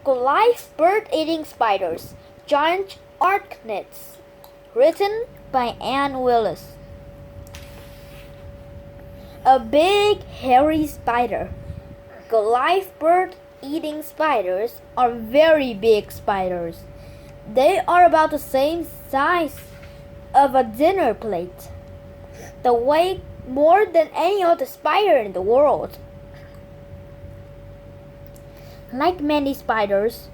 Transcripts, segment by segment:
Goliath Bird-Eating Spiders, Giant Arachnids. Written by Ann Willis. A big, hairy spider. Goliath bird-eating spiders are very big spiders. They are about the same size of a dinner plate. They weigh more than any other spider in the world. Like many spiders,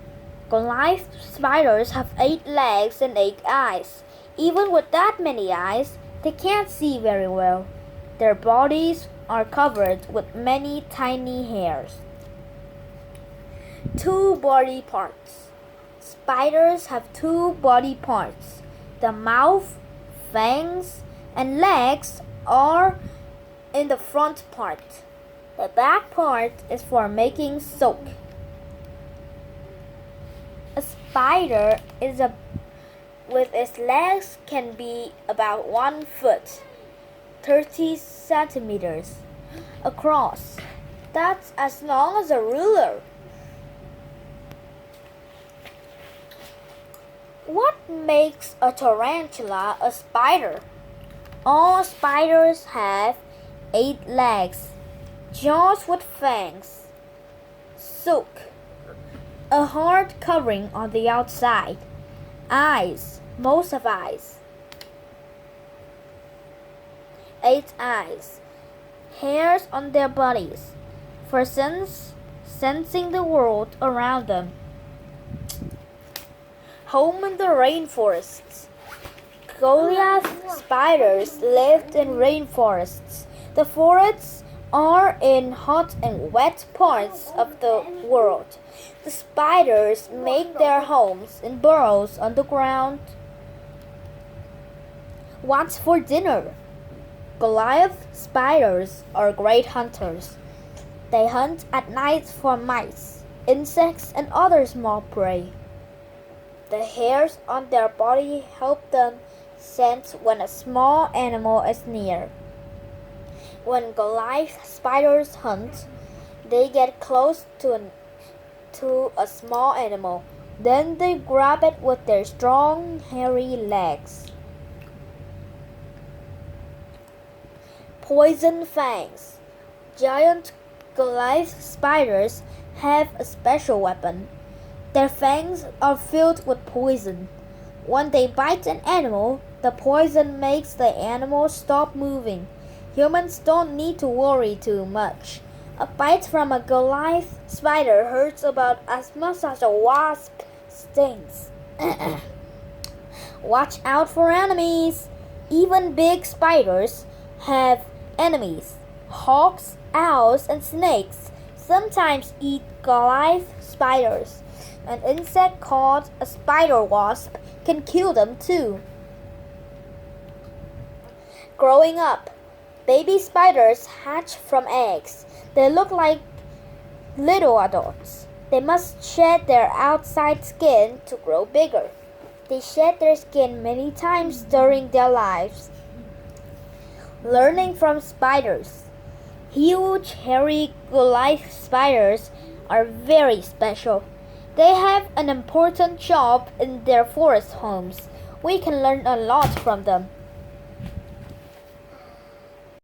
Goliath spiders have 8 legs and 8 eyes. Even with that many eyes, they can't see very well. Their bodies are covered with many tiny hairs. 2 body parts. Spiders have 2 body parts. The mouth, fangs, and legs are in the front part. The back part is for making silk. A spider with its legs can be about 1 foot, 30 centimeters across. That's as long as a ruler. What makes a tarantula a spider? All spiders have 8 legs, jaws with fangs, silk, a hard covering on the outside, eyes, most of eyes, 8 eyes, hairs on their bodies, for sensing the world around them. Home in the rainforests. Goliath spiders lived in rainforests. The forests are in hot and wet parts of the world. The spiders make their homes in burrows on the ground. What's for dinner? Goliath spiders are great hunters. They hunt at night for mice, insects, and other small prey. The hairs on their body help them sense when a small animal is near. When Goliath spiders hunt, they get close to a small animal. Then they grab it with their strong, hairy legs. Poison fangs. Giant Goliath spiders have a special weapon. Their fangs are filled with poison. When they bite an animal, the poison makes the animal stop moving. Humans don't need to worry too much. A bite from a Goliath spider hurts about as much as a wasp stings. Watch out for enemies. Even big spiders have enemies. Hawks, owls, and snakes sometimes eat Goliath spiders. An insect called a spider wasp can kill them too. Growing up, baby spiders hatch from eggs. They look like little adults. They must shed their outside skin to grow bigger. They shed their skin many times during their lives. Learning from spiders. Huge, hairy Goliath spiders are very special. They have an important job in their forest homes. We can learn a lot from them.